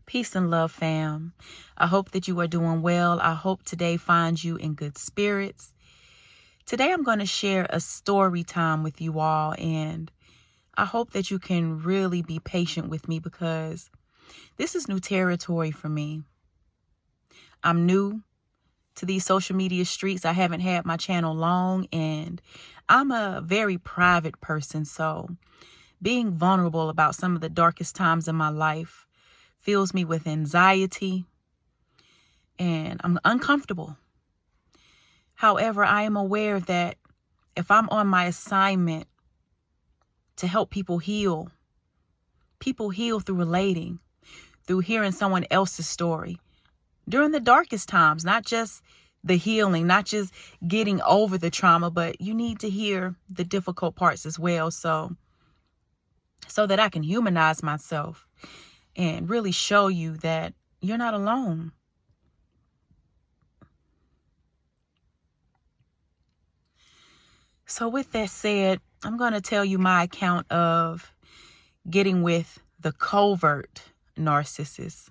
Peace and love, fam. I hope that you are doing well. I hope today finds you in good spirits. Today I'm going to share a story time with you all, and I hope that you can really be patient with me because this is new territory for me. I'm new to these social media streets. I haven't had my channel long, and I'm a very private person, so being vulnerable about some of the darkest times in my life fills me with anxiety, and I'm uncomfortable. However, I am aware that if I'm on my assignment to help people heal through relating, through hearing someone else's story during the darkest times, not just the healing, not just getting over the trauma, but you need to hear the difficult parts as well, so that I can humanize myself and really show you that you're not alone. So with that said, I'm going to tell you my account of getting with the covert narcissist,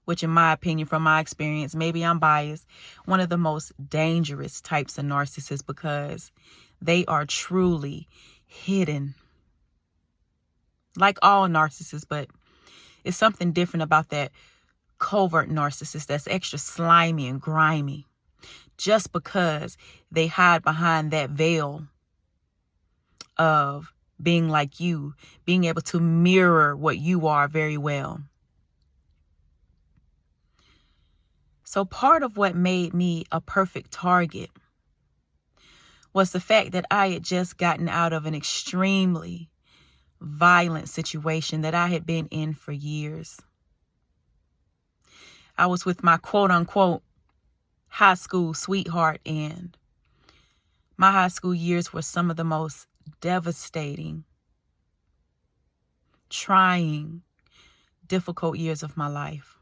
which in my opinion, from my experience, maybe I'm biased, one of the most dangerous types of narcissists because they are truly hidden. Like all narcissists, but it's something different about that covert narcissist that's extra slimy and grimy. Just because they hide behind that veil of being like you, being able to mirror what you are very well. So part of what made me a perfect target was the fact that I had just gotten out of an extremely violent situation that I had been in for years. I was with my quote unquote high school sweetheart, and my high school years were some of the most devastating, trying, difficult years of my life.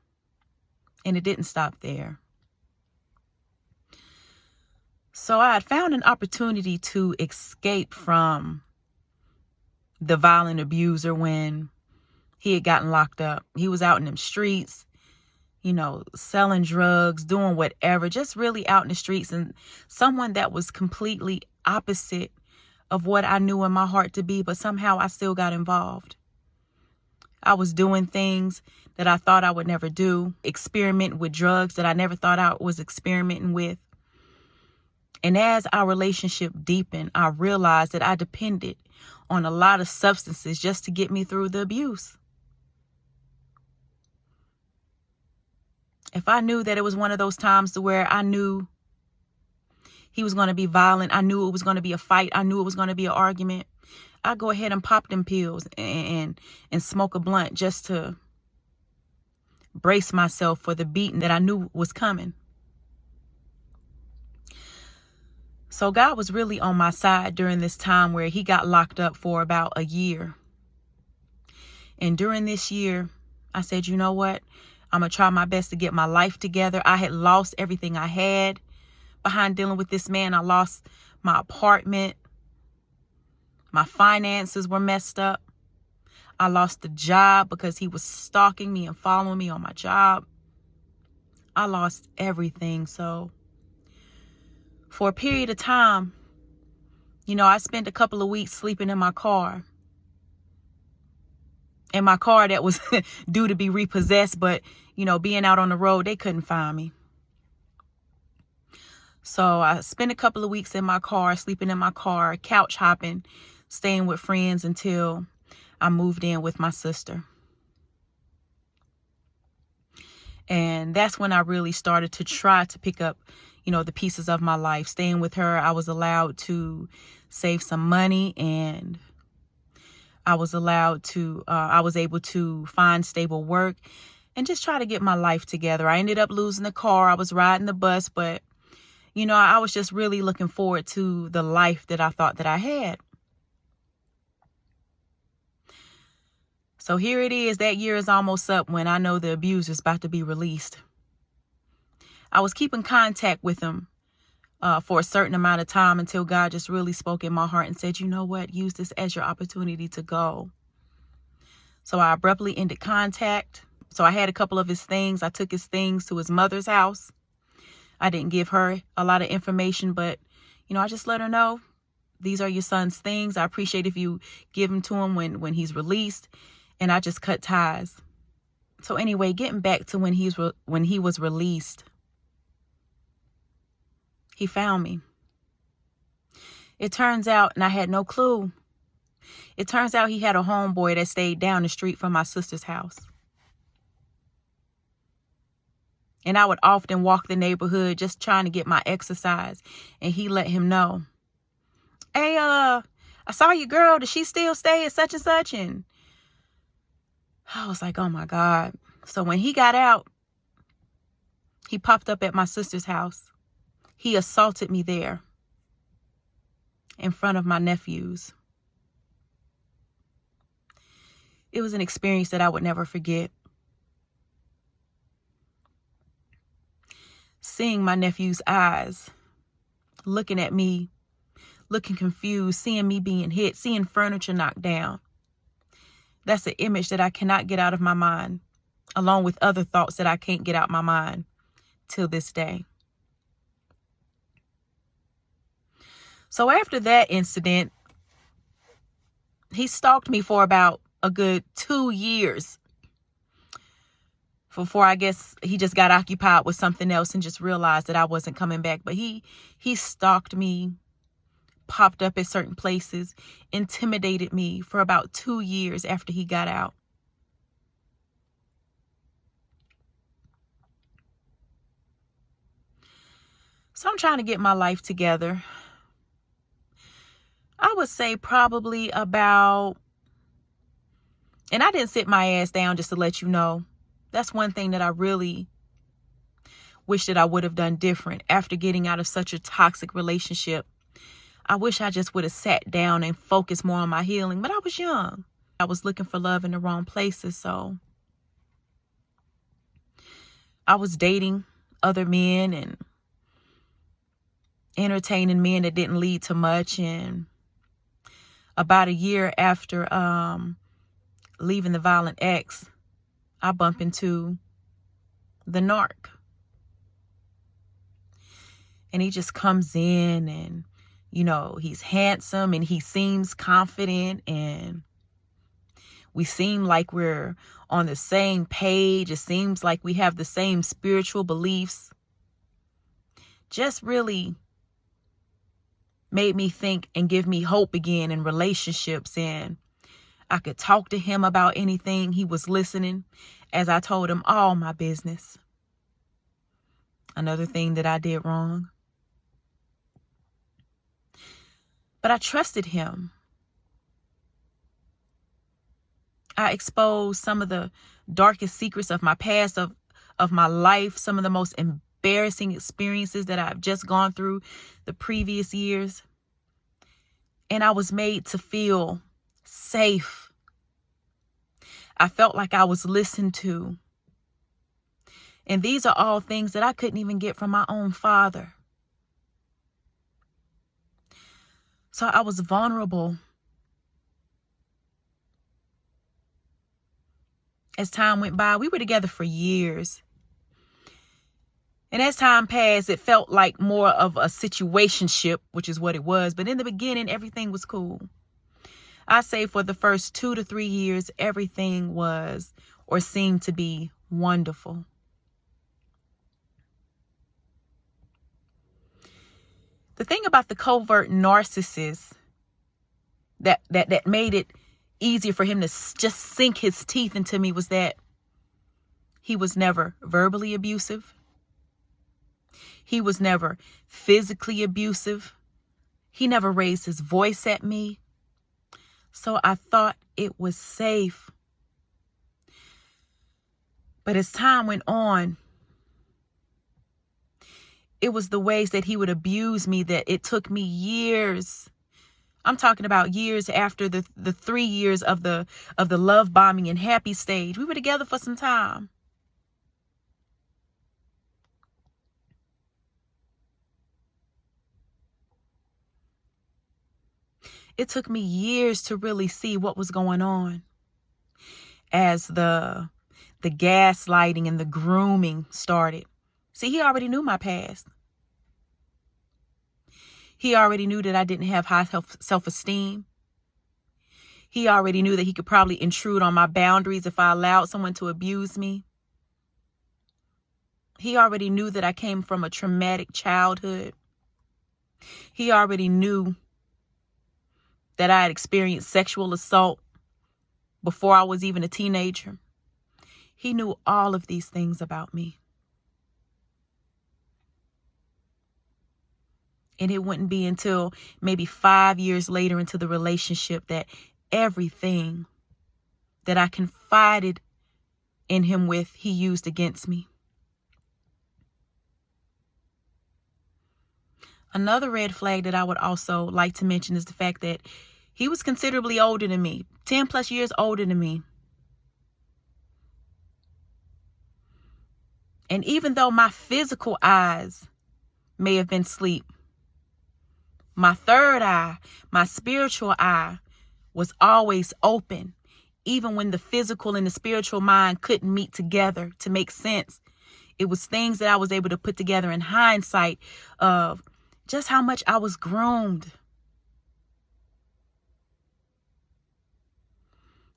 And it didn't stop there. So I had found an opportunity to escape from the violent abuser when he had gotten locked up. He was out in them streets, selling drugs, doing whatever, just really out in the streets, and someone that was completely opposite of what I knew in my heart to be, but somehow I still got involved. I was doing things that I thought I would never do, experimenting with drugs that I never thought I was experimenting with. And as our relationship deepened, I realized that I depended on a lot of substances just to get me through the abuse. If I knew that it was one of those times to where I knew he was going to be violent, I knew it was going to be a fight, I knew it was going to be an argument, I'd go ahead and pop them pills and smoke a blunt just to brace myself for the beating that I knew was coming. So God was really on my side during this time where he got locked up for about a year. And during this year, I said, you know what? I'm going to try my best to get my life together. I had lost everything I had behind dealing with this man. I lost my apartment. My finances were messed up. I lost the job because he was stalking me and following me on my job. I lost everything. So for a period of time, I spent a couple of weeks sleeping in my car. In my car that was due to be repossessed, but, being out on the road, they couldn't find me. So I spent a couple of weeks in my car, sleeping in my car, couch hopping, staying with friends until I moved in with my sister. And that's when I really started to try to pick up, the pieces of my life. Staying with her, I was allowed to save some money, and I was able to find stable work and just try to get my life together. I ended up losing the car. I was riding the bus, but, I was just really looking forward to the life that I thought that I had. So here it is. That year is almost up when I know the abuser's about to be released. I was keeping contact with him for a certain amount of time until God just really spoke in my heart and said, you know what, use this as your opportunity to go. So I abruptly ended contact. So I had a couple of his things. I took his things to his mother's house. I didn't give her a lot of information, but, I just let her know, these are your son's things. I appreciate if you give them to him when he's released. And I just cut ties. So anyway, getting back to when he was released, he found me. It turns out, and I had no clue, it turns out he had a homeboy that stayed down the street from my sister's house. And I would often walk the neighborhood just trying to get my exercise. And he let him know, hey, I saw your girl. Does she still stay at such and such? And I was like, oh my God. So when he got out, he popped up at my sister's house. He assaulted me there in front of my nephews. It was an experience that I would never forget. Seeing my nephew's eyes, looking at me, looking confused, seeing me being hit, seeing furniture knocked down. That's an image that I cannot get out of my mind, along with other thoughts that I can't get out my mind till this day. So after that incident, he stalked me for about a good 2 years before, I guess, he just got occupied with something else and just realized that I wasn't coming back. But he stalked me, popped up at certain places, intimidated me for about 2 years after he got out. So I'm trying to get my life together. I would say probably about, and I didn't sit my ass down just to let you know. That's one thing that I really wish that I would have done different after getting out of such a toxic relationship. I wish I just would have sat down and focused more on my healing, but I was young. I was looking for love in the wrong places, so I was dating other men and entertaining men that didn't lead to much. And about a year after leaving the violent ex, I bump into the Narc. And he just comes in and, he's handsome and he seems confident and we seem like we're on the same page. It seems like we have the same spiritual beliefs. Just really made me think and give me hope again in relationships. And I could talk to him about anything. He was listening as I told him all my business. Another thing that I did wrong. But I trusted him. I exposed some of the darkest secrets of my past, of my life, some of the most embarrassing experiences that I've just gone through the previous years. And I was made to feel safe. I felt like I was listened to. And these are all things that I couldn't even get from my own father. So I was vulnerable. As time went by, we were together for years. And as time passed, it felt like more of a situationship, which is what it was. But in the beginning, everything was cool. I say for the first 2 to 3 years, everything was or seemed to be wonderful. The thing about the covert narcissist that made it easier for him to just sink his teeth into me was that he was never verbally abusive. He was never physically abusive. He never raised his voice at me. So I thought it was safe. But as time went on, it was the ways that he would abuse me that it took me years. I'm talking about years after the 3 years of the love bombing and happy stage. We were together for some time. It took me years to really see what was going on as the The gaslighting and the grooming started. See, he already knew my past. He already knew that I didn't have high self-esteem. He already knew that he could probably intrude on my boundaries if I allowed someone to abuse me. He already knew that I came from a traumatic childhood. He already knew that I had experienced sexual assault before I was even a teenager. He knew all of these things about me. And it wouldn't be until maybe 5 years later into the relationship that everything that I confided in him with, he used against me. Another red flag that I would also like to mention is the fact that he was considerably older than me, 10 plus years older than me. And even though my physical eyes may have been asleep, my third eye, my spiritual eye, was always open, even when the physical and the spiritual mind couldn't meet together to make sense. It was things that I was able to put together in hindsight of just how much I was groomed.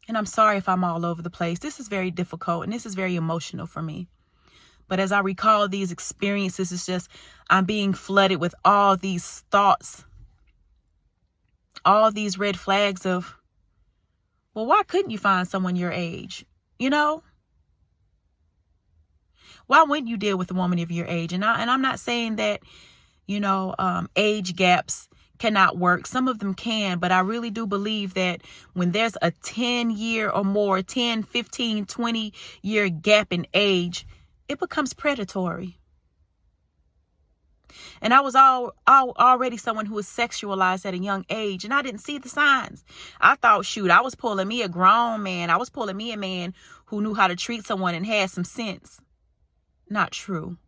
And I'm sorry if I'm all over the place. This is very difficult and this is very emotional for me. But as I recall these experiences, it's just I'm being flooded with all these thoughts, all these red flags of, well, why couldn't you find someone your age? You know? Why wouldn't you deal with a woman of your age? And I'm not saying that, age gaps cannot work. Some of them can, but I really do believe that when there's a 10-year or more, 10, 15, 20-year gap in age, it becomes predatory. And I was already someone who was sexualized at a young age, and I didn't see the signs. I thought, I was pulling me a grown man. I was pulling me a man who knew how to treat someone and had some sense. Not true.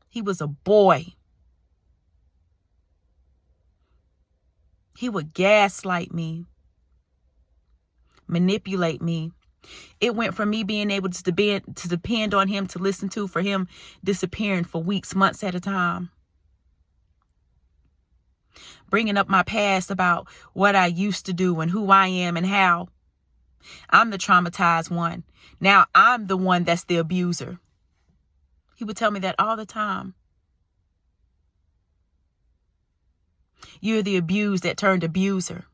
He was a boy. He would gaslight me, manipulate me. It went from me being able to depend on him to listen to, for him disappearing for weeks, months at a time. Bringing up my past about what I used to do and who I am and how. I'm the traumatized one. Now I'm the one that's the abuser. He would tell me that all the time. You're the abused that turned abuser.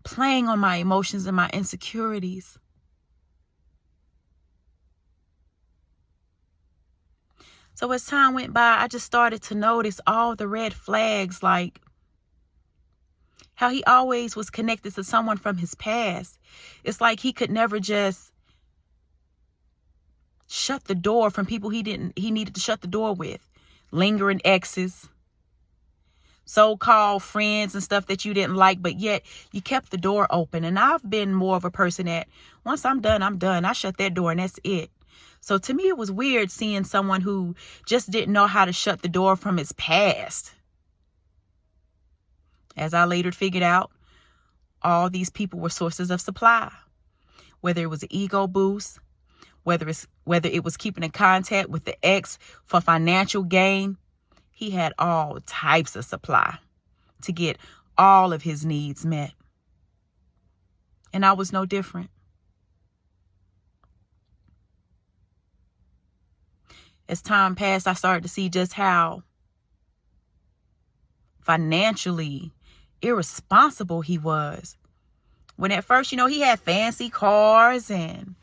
Playing on my emotions and my insecurities. So as time went by, I just started to notice all the red flags, like how he always was connected to someone from his past. It's like he could never just shut the door from people he needed to shut the door with. Lingering exes, so-called friends and stuff that you didn't like, but yet you kept the door open. And I've been more of a person that once I'm done, I'm done. I shut that door and that's it. So to me, it was weird seeing someone who just didn't know how to shut the door from his past. As I later figured out, all these people were sources of supply, whether it was an ego boost, whether it was keeping in contact with the ex for financial gain. He had all types of supply to get all of his needs met. And I was no different. As time passed, I started to see just how financially irresponsible he was. When at first, he had fancy cars and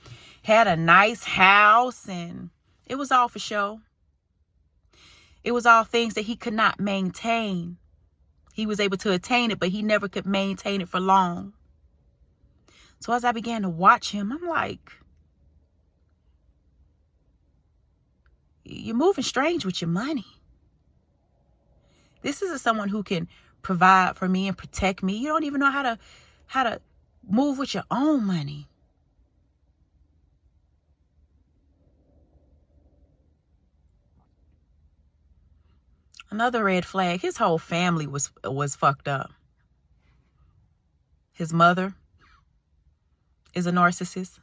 had a nice house, and it was all for show. It was all things that he could not maintain. He was able to attain it, but he never could maintain it for long. So as I began to watch him, I'm like, you're moving strange with your money. This is someone who can provide for me and protect me. You don't even know how to move with your own money. Another red flag, his whole family was fucked up. His mother is a narcissist.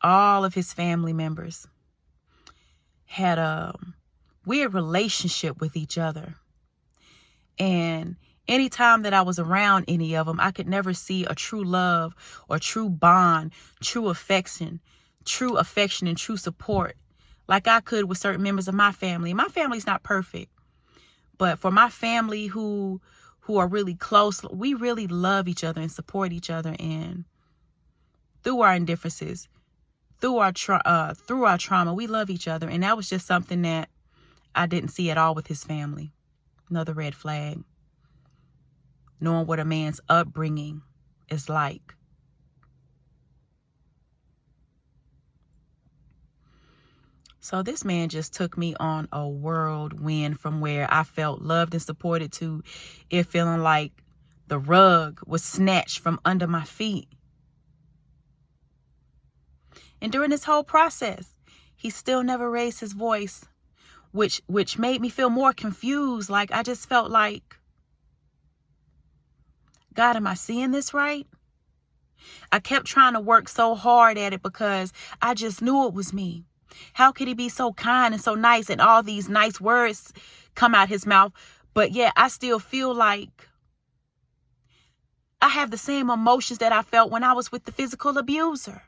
All of his family members had a weird relationship with each other. And anytime that I was around any of them, I could never see a true love or true bond, true affection and true support like I could with certain members of my family. My family's not perfect, but for my family who are really close, we really love each other and support each other. And through our indifferences, through our trauma, we love each other. And that was just something that I didn't see at all with his family. Another red flag. Knowing what a man's upbringing is like. So this man just took me on a whirlwind from where I felt loved and supported to it feeling like the rug was snatched from under my feet. And during this whole process, he still never raised his voice, which made me feel more confused. Like I just felt like, God, am I seeing this right? I kept trying to work so hard at it because I just knew it was me. How could he be so kind and so nice and all these nice words come out his mouth? But yet I still feel like I have the same emotions that I felt when I was with the physical abuser.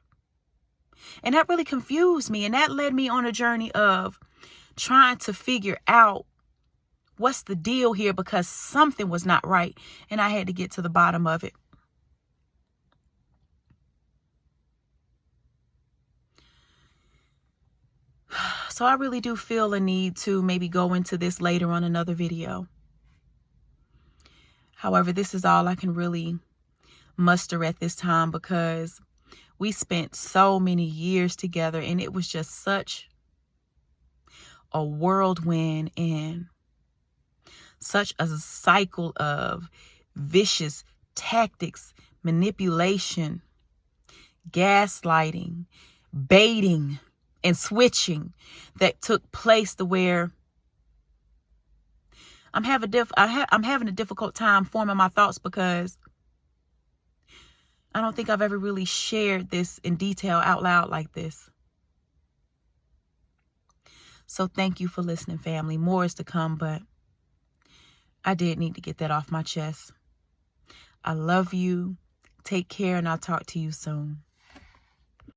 And that really confused me. And that led me on a journey of trying to figure out what's the deal here, because something was not right. And I had to get to the bottom of it. So I really do feel a need to maybe go into this later on another video. However, this is all I can really muster at this time, because we spent so many years together and it was just such a whirlwind and such a cycle of vicious tactics, manipulation, gaslighting, baiting, and switching that took place to where I'm having a difficult time forming my thoughts, because I don't think I've ever really shared this in detail out loud like this. So thank you for listening, family. More is to come, but I did need to get that off my chest. I love you. Take care, and I'll talk to you soon.